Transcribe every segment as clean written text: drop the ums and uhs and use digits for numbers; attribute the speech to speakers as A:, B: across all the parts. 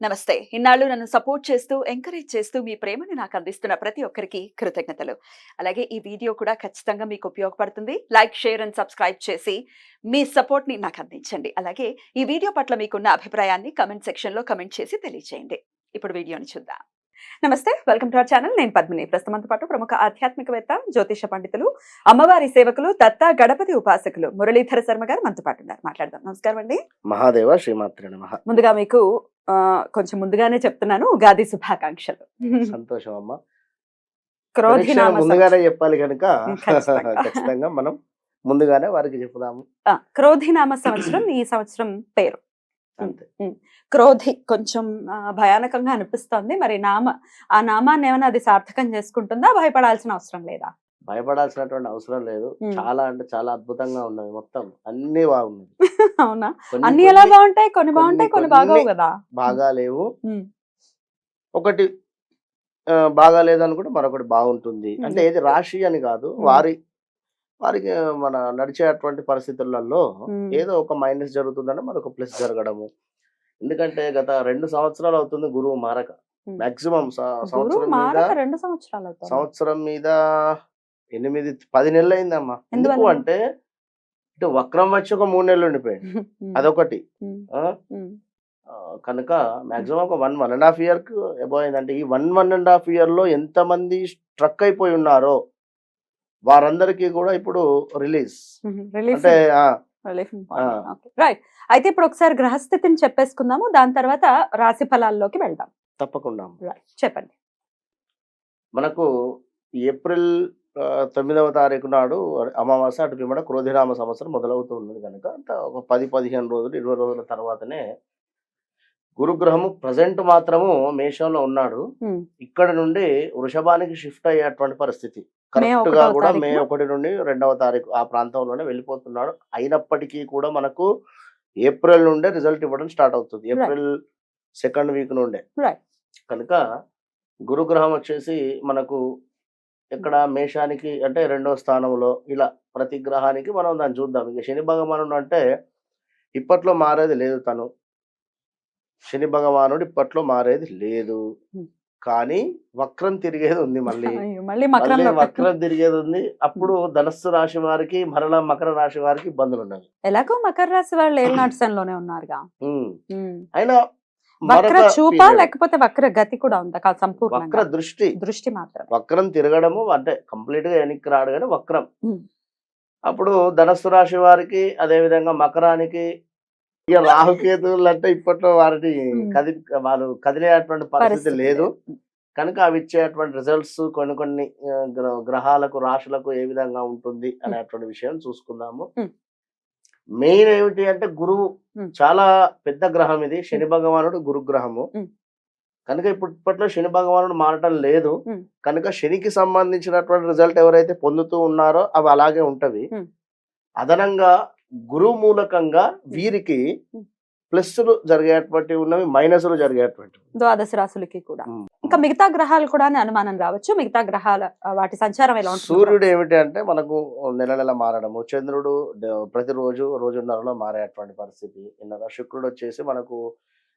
A: నమస్తే. ఇన్నాళ్ళు నన్ను సపోర్ట్ చేస్తూ, ఎంకరేజ్ చేస్తూ మీ ప్రేమను నాకు అందిస్తున్న ప్రతి ఒక్కరికి కృతజ్ఞతలు. అలాగే ఈ వీడియో కూడా ఖచ్చితంగా మీకు ఉపయోగపడుతుంది. లైక్, షేర్ అండ్ సబ్స్క్రైబ్ చేసి మీ సపోర్ట్‌ని నాకు అందించండి. అలాగే ఈ వీడియో పట్ల మీకున్న అభిప్రాయాన్ని కామెంట్ సెక్షన్‌లో కామెంట్ చేసి తెలియజేయండి. ఇప్పుడు వీడియోని చూద్దాం. నమస్తే. Welcome to our channel. నేను పద్మిని. ప్రస్తుతం మనతో పాటు ప్రముఖ ఆధ్యాత్మికవేత్త, జ్యోతిష పండితులు, అమ్మవారి సేవకులు, దత్త గణపతి ఉపాసకులు మురళీధర శర్మ గారు మనతో పాటు ఉన్నారు. మాట్లాడదాం. నమస్కారం అండి.
B: మహాదేవ శ్రీమాత్రే నమః.
A: ముందుగా మీకు కొంచెం ముందుగానే చెప్తున్నాను, ఉగాది శుభాకాంక్షలు.
B: సంతోషం అమ్మ.
A: క్రోధినామ
B: ముందుగానే చెప్పాలి కనుక
A: ఖచ్చితంగా.
B: ఖచ్చితంగా మనం ముందుగానే వారికి చెప్పుదాము.
A: క్రోధినామ సంవత్సరం ఈ సంవత్సరం పేరు.
B: అంతే.
A: క్రోధి కొంచెం భయానకంగా అనిపిస్తోంది. మరి ఆ నామాన్ని ఏమైనా అది సార్థకం చేసుకుంటుందా? భయపడాల్సిన అవసరం లేదా?
B: భయపడాల్సినటువంటి అవసరం లేదు. చాలా అంటే చాలా అద్భుతంగా ఉన్నది. మొత్తం అన్ని బాగున్నది.
A: అవునా? అన్ని ఎలా బాగుంటాయి? కొన్ని బాగుంటాయి, కొన్ని బాగోవు కదా.
B: బాగా లేవు. ఒకటి బాగా లేదనుకుంటే మరొకటి బాగుంటుంది. అంటే ఏది రాశి అని కాదు, వారికి మన నడిచేటువంటి పరిస్థితులలో ఏదో ఒక మైనస్ జరుగుతుందంటే మరొక ప్లస్ జరగడము. ఎందుకంటే గత 2 సంవత్సరాలు అవుతుంది గురువు మారక. మాక్సిమం సంవత్సరం మీద 8-10 నెలలు అయిందమ్మా. ఎందుకు అంటే ఇటు వక్రం వచ్చి ఒక 3 నెలలు ఉండిపోయింది. అదొకటి. కనుక మాక్సిమం ఒక 1.5 year అబౌవ్ అయిందంటే ఈ 1.5 year లో ఎంతమంది స్ట్రక్ అయిపోయి ఉన్నారో వారందరికీ కూడా ఇప్పుడు రిలీజ్ అంటే
A: రైట్. అయితే ఇప్పుడు ఒకసారి గ్రహస్థితిని చెప్పేసుకుందాము, దాని తర్వాత రాశి ఫలాల్లోకి వెళ్దాం.
B: తప్పకుండా
A: చెప్పండి.
B: మనకు ఏప్రిల్ 9వ తారీఖు నాడు అమావాస్య, అటు పిమ్మట క్రోధినామ సంవత్సరం మొదలవుతూ ఉన్నది కనుక ఒక 10-15 రోజులు 20 రోజుల తర్వాతనే గురుగ్రహము ప్రజెంట్ మాత్రము మేషంలో ఉన్నాడు. ఇక్కడ నుండి వృషభానికి షిఫ్ట్ అయ్యేటువంటి పరిస్థితి. కరెక్ట్ గా కూడా మే 1 నుండి 2వ తారీఖు ఆ ప్రాంతంలోనే వెళ్ళిపోతున్నాడు. అయినప్పటికీ కూడా మనకు ఏప్రిల్ నుండే రిజల్ట్ ఇవ్వడం స్టార్ట్ అవుతుంది. ఏప్రిల్ 2nd వీక్ నుండే. కనుక గురుగ్రహం వచ్చేసి మనకు ఇక్కడ మేషానికి అంటే 2వ స్థానంలో, ఇలా ప్రతి గ్రహానికి మనం దాన్ని చూద్దాం. ఇక శని భగవానుడు అంటే ఇప్పట్లో మారేది లేదు. శని భగవానుడు ఇప్పట్లో మారేది లేదు, కానీ వక్రం తిరిగేది ఉంది. మళ్ళీ వక్రం తిరిగేది ఉంది. అప్పుడు ధనస్సు రాశి వారికి మరలా మకర రాశి వారికి ఇబ్బందులు ఉన్నాయి.
A: ఎలాగో మకర రాశి వాళ్ళు ఏళ్ళనాటిసంలోనే ఉన్నారుగా.
B: అయినా
A: వక్ర చూప లేకపోతే వక్ర గతి కూడా ఉందా? సంపూర్ణ
B: వక్ర దృష్టి మాత్రం. వక్రం తిరగడము అంటే కంప్లీట్ గా వెనక్కి రాడు కానీ వక్రం. అప్పుడు ధనస్సు రాశి వారికి, అదే విధంగా మకరానికి, ఇక రాహుకేతువులు అంటే ఇప్పట్లో వారిని వారు కదిలేటువంటి పరిస్థితి లేదు కనుక అవి ఇచ్చేటువంటి రిజల్ట్స్ కొన్ని గ్రహాలకు, రాశులకు ఏ విధంగా ఉంటుంది అనేటువంటి విషయం చూసుకుందాము. మెయిన్ ఏమిటి అంటే గురువు చాలా పెద్ద గ్రహం ఇది. శని భగవానుడు గురుగ్రహము కనుక ఇప్పట్లో శని భగవానుడు మారటం లేదు కనుక శనికి సంబంధించినటువంటి రిజల్ట్ ఎవరైతే పొందుతూ ఉన్నారో అవి అలాగే ఉంటవి. అదనంగా గురువు మూలకంగా వీరికి ప్లస్లు జరిగేటువంటి ఉన్నవి, మైనస్లు జరిగేటువంటి
A: ద్వాదశ రాశులకి కూడా. ఇంకా మిగతా గ్రహాలు కూడా అనుమానం రావచ్చు. మిగతా గ్రహాల వాటి సంచారం ఎలా ఉంటుంది?
B: సూర్యుడు ఏమిటి అంటే మనకు నెల మారడము, చంద్రుడు ప్రతిరోజు రోజున్నరలో మారేటువంటి పరిస్థితి. శుక్రుడు వచ్చేసి మనకు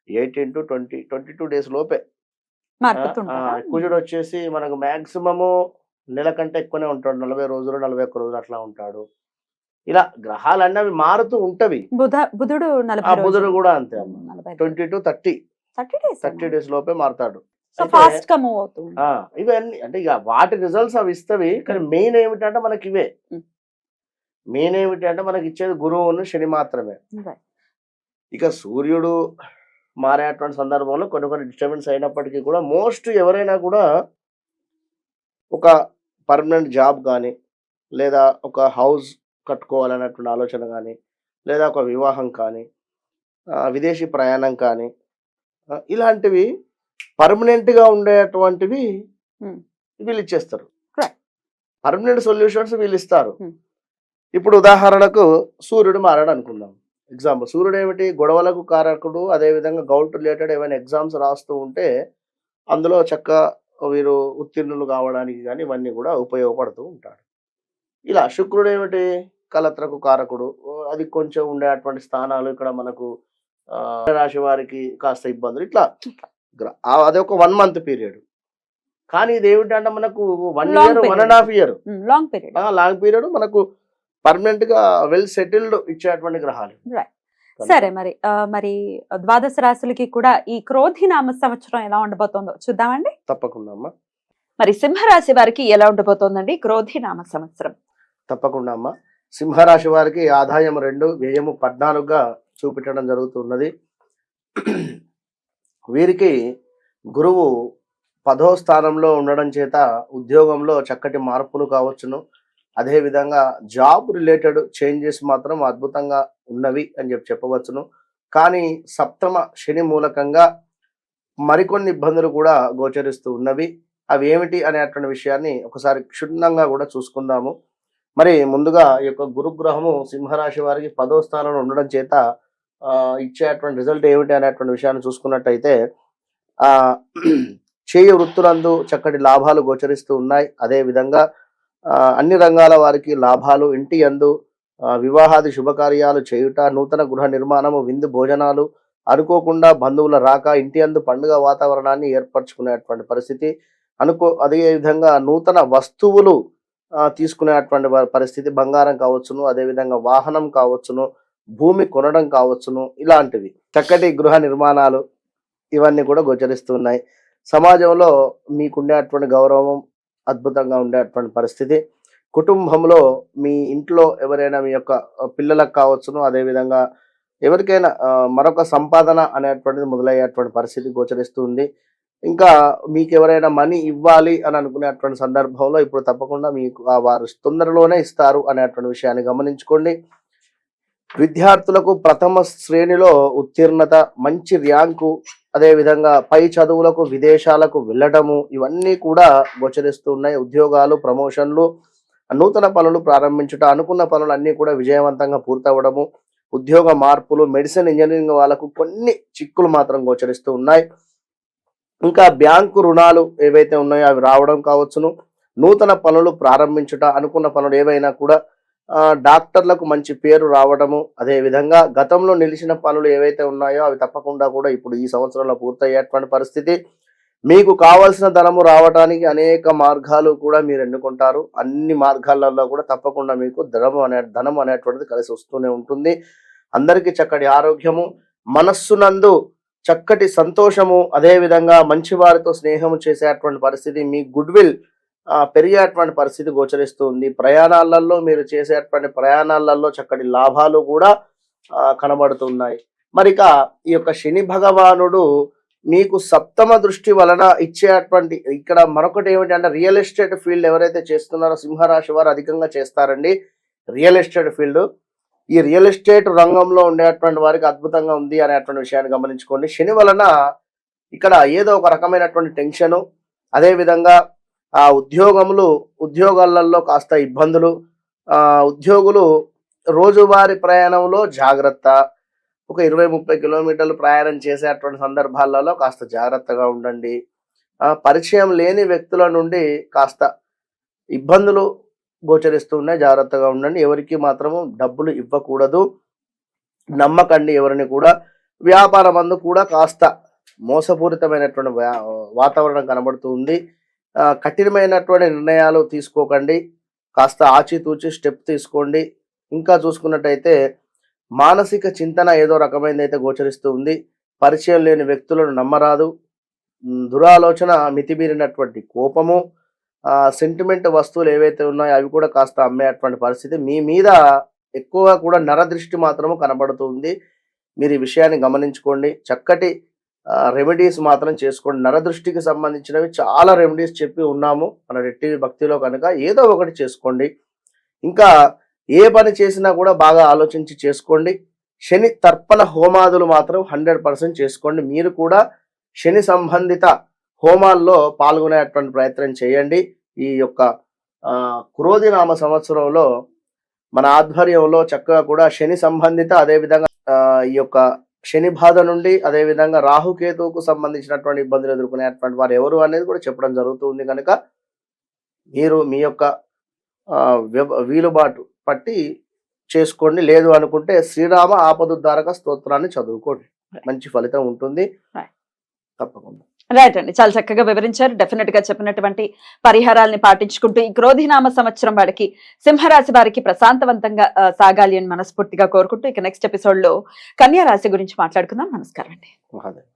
B: 18 to 22 days లోపే. కుజుడు వచ్చేసి మనకు మాక్సిమము నెల కంటే ఎక్కువనే ఉంటాడు. 40 రోజులు 41 రోజులు అట్లా ఉంటాడు. ఇలా గ్రహాలన్నీ అవి మారుతూ ఉంటవి. బుధుడు కూడా అంతే. 20 to 30 days లోపే మారుతాడు. ఇవన్నీ అంటే ఇక వాటి రిజల్ట్స్ అవి ఇస్తవి. కానీ మెయిన్ ఏమిటంటే మనకి ఇవే. మెయిన్ ఏమిటి అంటే మనకి ఇచ్చేది గురువును శని మాత్రమే. ఇక సూర్యుడు మారేటువంటి సందర్భంలో కొన్ని డిస్టర్బెన్స్ అయినప్పటికీ కూడా మోస్ట్ ఎవరైనా కూడా ఒక పర్మనెంట్ జాబ్ కానీ, లేదా ఒక హౌస్ కట్టుకోవాలన్నటువంటి ఆలోచన కానీ, లేదా ఒక వివాహం కానీ, విదేశీ ప్రయాణం కానీ, ఇలాంటివి పర్మనెంట్గా ఉండేటువంటివి వీళ్ళు ఇచ్చేస్తారు. పర్మనెంట్ సొల్యూషన్స్ వీళ్ళు ఇస్తారు. ఇప్పుడు ఉదాహరణకు సూర్యుడు మారాడు అనుకుందాం. ఎగ్జాంపుల్, సూర్యుడు ఏమిటి? గొడవలకు కారకుడు. అదేవిధంగా గౌట్ రిలేటెడ్ ఏమైనా ఎగ్జామ్స్ రాస్తూ ఉంటే అందులో చక్కగా వీరు ఉత్తీర్ణులు కావడానికి కానీ ఇవన్నీ కూడా ఉపయోగపడుతూ ఉంటాడు. ఇలా శుక్రుడు ఏమిటి? కలత్రకు కారకుడు. అది కొంచెం ఉండేటువంటి స్థానాలు ఇక్కడ మనకు రాశి వారికి కాస్త ఇబ్బందులు ఇట్లా అదొక 1 మంత్ పీరియడ్. కానీ ఇది ఏమిటంటే మనకు 1
A: Long
B: year,
A: period.
B: 1.5 year
A: long period.
B: Long period మనకు పర్మనెంట్ గా వెల్ సెటిల్డ్ ఇచ్చేటువంటి గ్రహాలు.
A: రైట్. సరే మరి ద్వాదశ రాశులకి కూడా ఈ క్రోధినామ సంవత్సరం ఎలా ఉండబోతోందో చూద్దామండి.
B: తప్పకుండా అమ్మా,
A: మరి సింహరాశి వారికి ఎలా ఉండబోతోందండి క్రోధినామ సంవత్సరం?
B: తప్పకుండా అమ్మా. సింహరాశి వారికి ఆదాయం 2, వ్యయము 14గా చూపించడం జరుగుతున్నది. వీరికి గురువు 10వ స్థానంలో ఉండడం చేత ఉద్యోగంలో చక్కటి మార్పులు కావచ్చును. అదేవిధంగా జాబ్ రిలేటెడ్ చేంజెస్ మాత్రం అద్భుతంగా ఉన్నవి అని చెప్పవచ్చును. కానీ సప్తమ శని మూలకంగా మరికొన్ని ఇబ్బందులు కూడా గోచరిస్తూ ఉన్నవి. అవి ఏమిటి అనేటువంటి విషయాన్ని ఒకసారి క్షుణ్ణంగా కూడా చూసుకుందాము. మరి ముందుగా ఈ యొక్క గురుగ్రహము సింహరాశి వారికి 10వ స్థానంలో ఉండడం చేత ఇచ్చేటువంటి రిజల్ట్ ఏమిటి అనేటువంటి విషయాన్ని చూసుకున్నట్టయితే చేయ వృత్తులందు చక్కటి లాభాలు గోచరిస్తూ ఉన్నాయి. అదేవిధంగా అన్ని రంగాల వారికి లాభాలు, ఇంటి యందు వివాహాది శుభకార్యాలు చేయుట, నూతన గృహ నిర్మాణము, విందు భోజనాలు, అనుకోకుండా బంధువుల రాక, ఇంటి యందు పండుగ వాతావరణాన్ని ఏర్పరచుకునేటువంటి పరిస్థితి, అదే విధంగా నూతన వస్తువులు తీసుకునేటువంటి పరిస్థితి, బంగారం కావచ్చును, అదేవిధంగా వాహనం కావచ్చును, భూమి కొనడం కావచ్చును, ఇలాంటివి చక్కటి గృహ నిర్మాణాలు ఇవన్నీ కూడా గోచరిస్తున్నాయి. సమాజంలో మీకుండేటువంటి గౌరవం అద్భుతంగా ఉండేటువంటి పరిస్థితి. కుటుంబంలో మీ ఇంట్లో ఎవరైనా మీ యొక్క పిల్లలకు కావచ్చును, అదేవిధంగా ఎవరికైనా మరొక సంపాదన అనేటువంటిది మొదలయ్యేటువంటి పరిస్థితి గోచరిస్తుంది. ఇంకా మీకు ఎవరైనా మనీ ఇవ్వాలి అని అనుకునేటువంటి సందర్భంలో ఇప్పుడు తప్పకుండా మీకు వారు తొందరలోనే ఇస్తారు అనేటువంటి విషయాన్ని గమనించుకోండి. విద్యార్థులకు ప్రథమ శ్రేణిలో ఉత్తీర్ణత, మంచి ర్యాంకు, అదేవిధంగా పై చదువులకు విదేశాలకు వెళ్ళడము ఇవన్నీ కూడా గోచరిస్తూ ఉన్నాయి. ఉద్యోగాలు, ప్రమోషన్లు, నూతన పనులు ప్రారంభించుట, అనుకున్న పనులు అన్నీ కూడా విజయవంతంగా పూర్తవడము, ఉద్యోగ మార్పులు, మెడిసిన్, ఇంజనీరింగ్ వాళ్ళకు కొన్ని చిక్కులు మాత్రం గోచరిస్తూ ఉన్నాయి. ఇంకా బ్యాంకు రుణాలు ఏవైతే ఉన్నాయో అవి రావడం కావచ్చును, నూతన పనులు ప్రారంభించుట, అనుకున్న పనులు ఏవైనా కూడా, డాక్టర్లకు మంచి పేరు రావడము, అదేవిధంగా గతంలో నిలిచిన పనులు ఏవైతే ఉన్నాయో అవి తప్పకుండా కూడా ఇప్పుడు ఈ సంవత్సరంలో పూర్తయ్యేటువంటి పరిస్థితి. మీకు కావాల్సిన ధనము రావడానికి అనేక మార్గాలు కూడా మీరు ఎన్నుకుంటారు. అన్ని మార్గాలలో కూడా తప్పకుండా మీకు ధనం అనేటువంటిది కలిసి వస్తూనే ఉంటుంది. అందరికీ చక్కటి ఆరోగ్యము, మనస్సునందు చక్కటి సంతోషము, అదేవిధంగా మంచి వారితో స్నేహము చేసేటువంటి పరిస్థితి, మీ గుడ్ విల్ పెరిగేటువంటి పరిస్థితి గోచరిస్తుంది. ప్రయాణాలలో మీరు చేసేటువంటి ప్రయాణాలలో చక్కటి లాభాలు కూడా కనబడుతున్నాయి. మరిక ఈ యొక్క శని భగవానుడు మీకు సప్తమ దృష్టి వలన ఇచ్చేటువంటి ఇక్కడ మరొకటి ఏమిటంటే రియల్ ఎస్టేట్ ఫీల్డ్ ఎవరైతే చేస్తున్నారో సింహరాశి వారు అధికంగా చేస్తారండి. రియల్ ఎస్టేట్ ఫీల్డ్, ఈ రియల్ ఎస్టేట్ రంగంలో ఉండేటువంటి వారికి అద్భుతంగా ఉంది అనేటువంటి విషయాన్ని గమనించుకోండి. శని వలన ఇక్కడ ఏదో ఒక రకమైనటువంటి టెన్షను, అదేవిధంగా ఉద్యోగాలలో కాస్త ఇబ్బందులు, ఉద్యోగులు రోజువారీ ప్రయాణంలో జాగ్రత్త, ఒక 20-30 కిలోమీటర్లు ప్రయాణం చేసేటువంటి సందర్భాలలో కాస్త జాగ్రత్తగా ఉండండి. పరిచయం లేని వ్యక్తుల నుండి కాస్త ఇబ్బందులు గోచరిస్తున్నాయి, జాగ్రత్తగా ఉండండి. ఎవరికి మాత్రము డబ్బులు ఇవ్వకూడదు, నమ్మకండి ఎవరిని కూడా. వ్యాపారం అందు కూడా కాస్త మోసపూరితమైనటువంటి వాతావరణం కనబడుతుంది. కఠినమైనటువంటి నిర్ణయాలు తీసుకోకండి, కాస్త ఆచితూచి స్టెప్ తీసుకోండి. ఇంకా చూసుకున్నట్టయితే మానసిక చింతన ఏదో రకమైనది అయితే గోచరిస్తూ ఉంది. పరిచయం లేని వ్యక్తులను నమ్మరాదు, దురాలోచన, మితిమీరినటువంటి కోపము, సెంటిమెంట్ వస్తువులు ఏవైతే ఉన్నాయో అవి కూడా కాస్త అమ్మేటువంటి పరిస్థితి. మీ మీద ఎక్కువగా కూడా నరదృష్టి మాత్రము కనబడుతుంది. మీరు ఈ విషయాన్ని గమనించుకోండి. చక్కటి రెమెడీస్ మాత్రం చేసుకోండి. నరదృష్టికి సంబంధించినవి చాలా రెమెడీస్ చెప్పి ఉన్నాము మన రెడ్ టీవీ భక్తిలో, కనుక ఏదో ఒకటి చేసుకోండి. ఇంకా ఏ పని చేసినా కూడా బాగా ఆలోచించి చేసుకోండి. శని తర్పణ హోమాదులు మాత్రం 100% చేసుకోండి. మీరు కూడా శని సంబంధిత హోమాల్లో పాల్గొనేటువంటి ప్రయత్నం చేయండి. ఈ యొక్క క్రోధినామ సంవత్సరంలో మన ఆధ్వర్యంలో చక్కగా కూడా శని సంబంధిత, అదేవిధంగా ఈ యొక్క శని బాధ నుండి, అదేవిధంగా రాహుకేతువుకు సంబంధించినటువంటి ఇబ్బందులు ఎదుర్కొనేటువంటి వారు ఎవరు అనేది కూడా చెప్పడం జరుగుతుంది. కనుక మీరు మీ యొక్క వీలుబాటు పట్టి చేసుకోండి, లేదు అనుకుంటే శ్రీరామ ఆపదుద్ధారక స్తోత్రాన్ని చదువుకోండి, మంచి ఫలితం ఉంటుంది
A: Right.
B: తప్పకుండా.
A: రైట్ అండి, చాలా చక్కగా వివరించారు. డెఫినెట్ గా చెప్పినటువంటి పరిహారాల్ని పాటించుకుంటూ ఈ క్రోధినామ సంవత్సరం వారికి, సింహరాశి వారికి ప్రశాంతవంతంగా సాగాలి అని మనస్ఫూర్తిగా కోరుకుంటూ ఇక నెక్స్ట్ ఎపిసోడ్ లో కన్యా రాశి గురించి మాట్లాడుకుందాం. నమస్కారం అండి.
B: మహాదేవ్.